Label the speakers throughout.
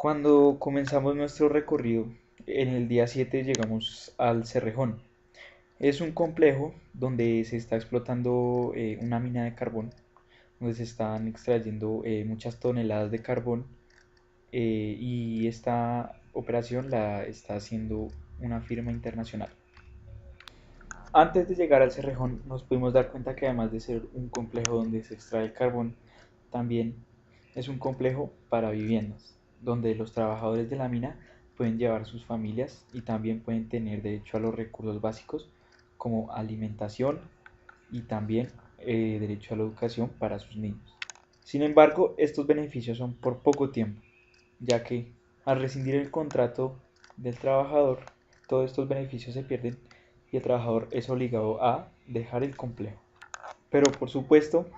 Speaker 1: Cuando comenzamos nuestro recorrido, en el día 7 llegamos al Cerrejón. Es un complejo donde se está explotando una mina de carbón, donde se están extrayendo muchas toneladas de carbón, y esta operación la está haciendo una firma internacional. Antes de llegar al Cerrejón nos pudimos dar cuenta que además de ser un complejo donde se extrae carbón, también es un complejo para viviendas, donde los trabajadores de la mina pueden llevar sus familias y también pueden tener derecho a los recursos básicos como alimentación y también derecho a la educación para sus niños. Sin embargo, estos beneficios son por poco tiempo, ya que al rescindir el contrato del trabajador, todos estos beneficios se pierden y el trabajador es obligado a dejar el complejo. Pero por supuesto,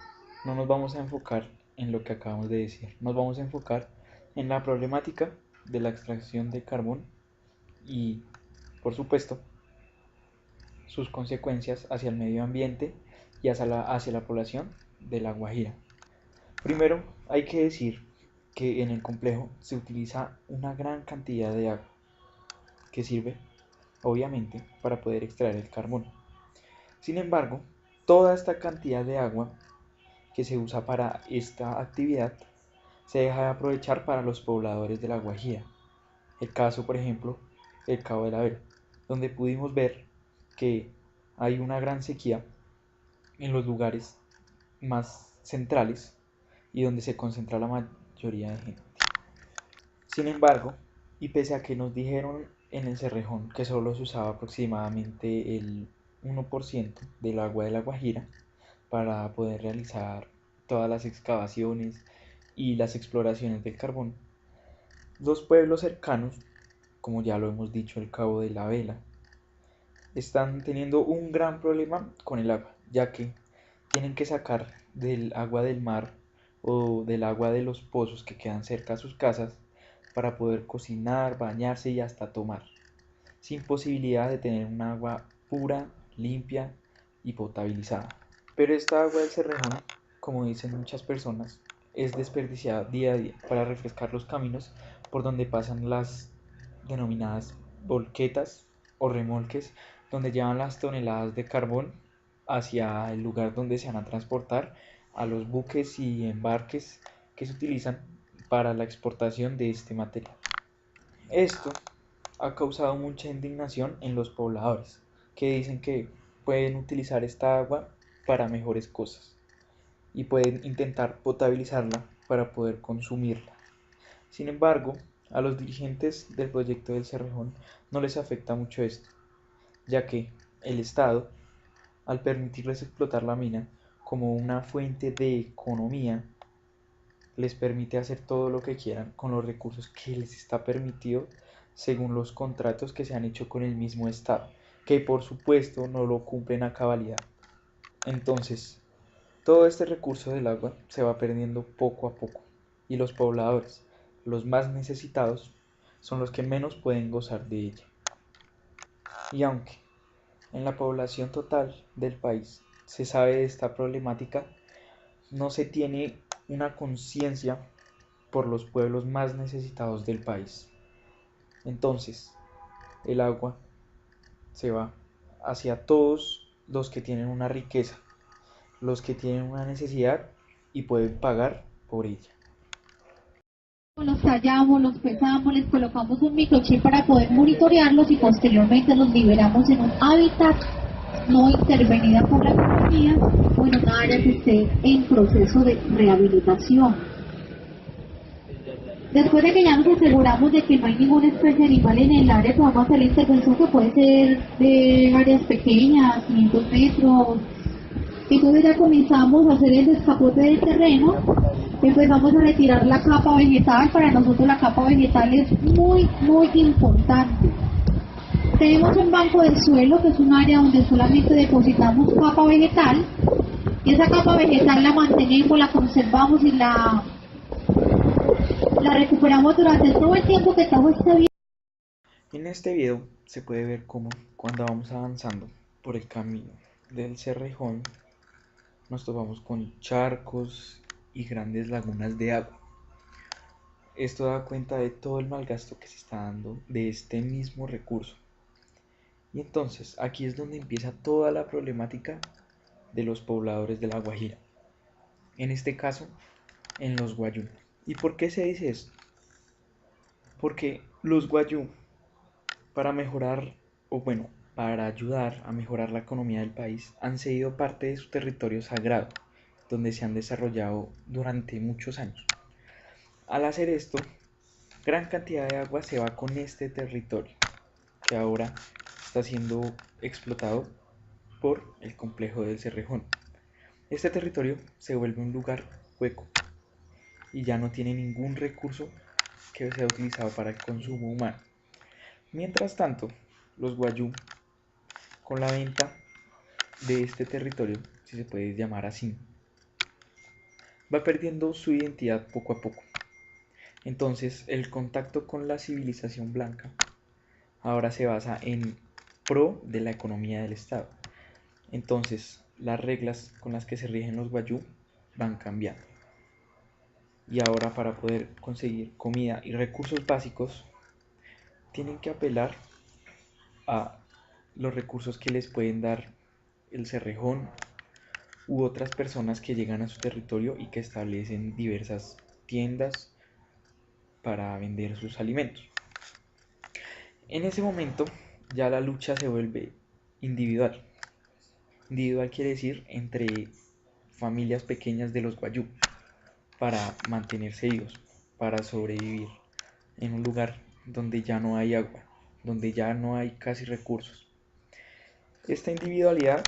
Speaker 1: no nos vamos a enfocar en lo que acabamos de decir, nos vamos a enfocar en la problemática de la extracción de carbón y, por supuesto, sus consecuencias hacia el medio ambiente y hacia la población de La Guajira. Primero, hay que decir que en el complejo se utiliza una gran cantidad de agua que sirve, obviamente, para poder extraer el carbón. Sin embargo, toda esta cantidad de agua que se usa para esta actividad se deja de aprovechar para los pobladores de La Guajira. El caso, por ejemplo, el Cabo de la Vela, donde pudimos ver que hay una gran sequía en los lugares más centrales y donde se concentra la mayoría de gente. Sin embargo, y pese a que nos dijeron en el Cerrejón que solo se usaba aproximadamente el 1% del agua de La Guajira para poder realizar todas las excavaciones y las exploraciones del carbón, los pueblos cercanos, como ya lo hemos dicho, el Cabo de la Vela, están teniendo un gran problema con el agua, ya que tienen que sacar del agua del mar o del agua de los pozos que quedan cerca a sus casas para poder cocinar, bañarse y hasta tomar, sin posibilidad de tener un agua pura, limpia y potabilizada. Pero esta agua del Cerrejón, como dicen muchas personas, es desperdiciada día a día para refrescar los caminos por donde pasan las denominadas volquetas o remolques, donde llevan las toneladas de carbón hacia el lugar donde se van a transportar a los buques y embarques que se utilizan para la exportación de este material. Esto ha causado mucha indignación en los pobladores, que dicen que pueden utilizar esta agua para mejores cosas y pueden intentar potabilizarla para poder consumirla. Sin embargo, a los dirigentes del proyecto del Cerrejón no les afecta mucho esto, ya que el Estado, al permitirles explotar la mina como una fuente de economía, les permite hacer todo lo que quieran con los recursos que les está permitido según los contratos que se han hecho con el mismo Estado, que por supuesto no lo cumplen a cabalidad. Entonces, todo este recurso del agua se va perdiendo poco a poco y los pobladores, los más necesitados, son los que menos pueden gozar de ella. Y aunque en la población total del país se sabe de esta problemática, no se tiene una conciencia por los pueblos más necesitados del país. Entonces, el agua se va hacia todos los que tienen una riqueza, los que tienen una necesidad y pueden pagar por ella.
Speaker 2: Los tallamos, los pesamos, les colocamos un microchip para poder monitorearlos y posteriormente los liberamos en un hábitat no intervenida por la compañía o en un área que esté en proceso de rehabilitación. Después de que ya nos aseguramos de que no hay ninguna especie animal en el área, podemos hacer la intervención que puede ser de áreas pequeñas, 500 metros. Entonces ya comenzamos a hacer el descapote del terreno, empezamos a retirar la capa vegetal. Para nosotros la capa vegetal es muy importante. Tenemos un banco del suelo, que es un área donde solamente depositamos capa vegetal, y esa capa vegetal la mantenemos, la conservamos y la recuperamos durante todo el tiempo que todo esté bien.
Speaker 1: En este video se puede ver cómo cuando vamos avanzando por el camino del Cerrejón nos topamos con charcos y grandes lagunas de agua. Esto da cuenta de todo el malgasto que se está dando de este mismo recurso. Y entonces aquí es donde empieza toda la problemática de los pobladores de La Guajira. En este caso, en los Guayú. ¿Y por qué se dice esto? Porque los Guayú, para mejorar, o bueno, para ayudar a mejorar la economía del país, han cedido parte de su territorio sagrado, donde se han desarrollado durante muchos años. Al hacer esto, gran cantidad de agua se va con este territorio, que ahora está siendo explotado por el complejo del Cerrejón. Este territorio se vuelve un lugar hueco y ya no tiene ningún recurso que sea utilizado para el consumo humano. Mientras tanto, los Guayú, con la venta de este territorio, si se puede llamar así, va perdiendo su identidad poco a poco. Entonces, el contacto con la civilización blanca ahora se basa en pro de la economía del Estado. Entonces, las reglas con las que se rigen los Guayú van cambiando. Y ahora para poder conseguir comida y recursos básicos, tienen que apelar a los recursos que les pueden dar el Cerrejón u otras personas que llegan a su territorio y que establecen diversas tiendas para vender sus alimentos. En ese momento ya la lucha se vuelve individual. Individual quiere decir entre familias pequeñas de los Guayú para mantenerse vivos, para sobrevivir en un lugar donde ya no hay agua, donde ya no hay casi recursos. Esta individualidad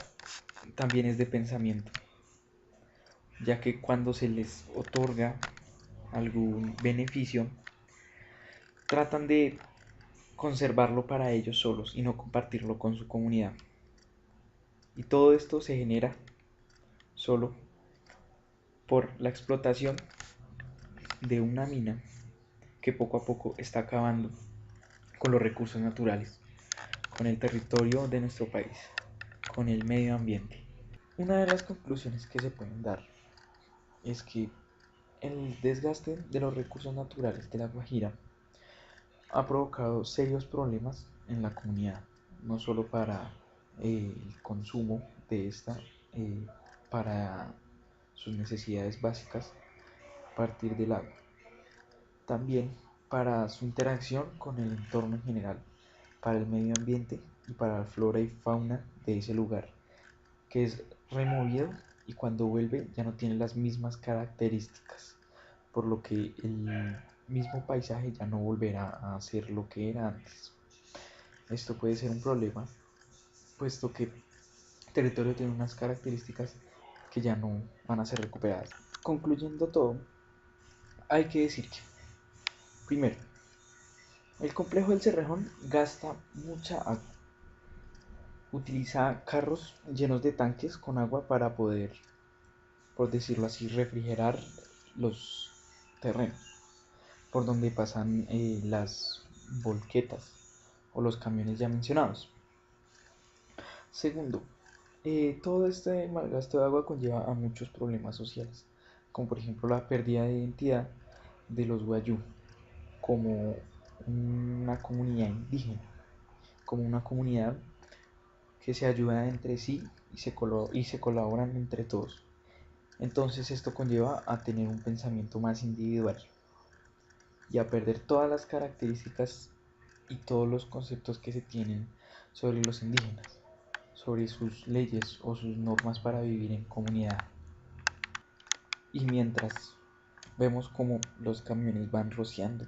Speaker 1: también es de pensamiento, ya que cuando se les otorga algún beneficio, tratan de conservarlo para ellos solos y no compartirlo con su comunidad. Y todo esto se genera solo por la explotación de una mina que poco a poco está acabando con los recursos naturales, con el territorio de nuestro país, con el medio ambiente. Una de las conclusiones que se pueden dar es que el desgaste de los recursos naturales de La Guajira ha provocado serios problemas en la comunidad, no solo para el consumo de esta, eh, para sus necesidades básicas a partir del agua, también para su interacción con el entorno en general, para el medio ambiente y para la flora y fauna de ese lugar, que es removido y cuando vuelve ya no tiene las mismas características, por lo que el mismo paisaje ya no volverá a ser lo que era antes. Esto puede ser un problema, puesto que el territorio tiene unas características que ya no van a ser recuperadas. Concluyendo todo, hay que decir que, primero, el complejo del Cerrejón gasta mucha agua. Utiliza carros llenos de tanques con agua para poder, por decirlo así, refrigerar los terrenos por donde pasan las volquetas o los camiones ya mencionados. Segundo, todo este malgasto de agua conlleva a muchos problemas sociales, como por ejemplo la pérdida de identidad de los Wayuu como una comunidad indígena, como una comunidad que se ayuda entre sí y se colaboran entre todos. Entonces esto conlleva a tener un pensamiento más individual y a perder todas las características y todos los conceptos que se tienen sobre los indígenas, sobre sus leyes o sus normas para vivir en comunidad. Y mientras vemos como los camiones van rociando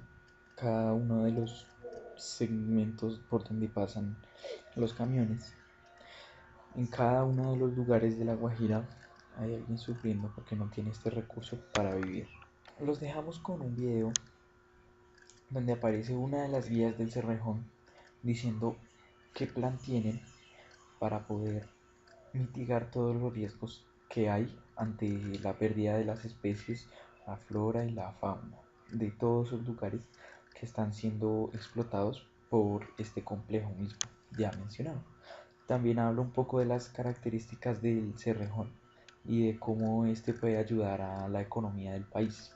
Speaker 1: cada uno de los segmentos por donde pasan los camiones, en cada uno de los lugares de La Guajira hay alguien sufriendo porque no tiene este recurso para vivir. Los dejamos con un video donde aparece una de las guías del Cerrejón diciendo qué plan tienen para poder mitigar todos los riesgos que hay ante la pérdida de las especies, la flora y la fauna de todos esos lugares que están siendo explotados por este complejo mismo ya mencionado. También habla un poco de las características del Cerrejón y de cómo este puede ayudar a la economía del país.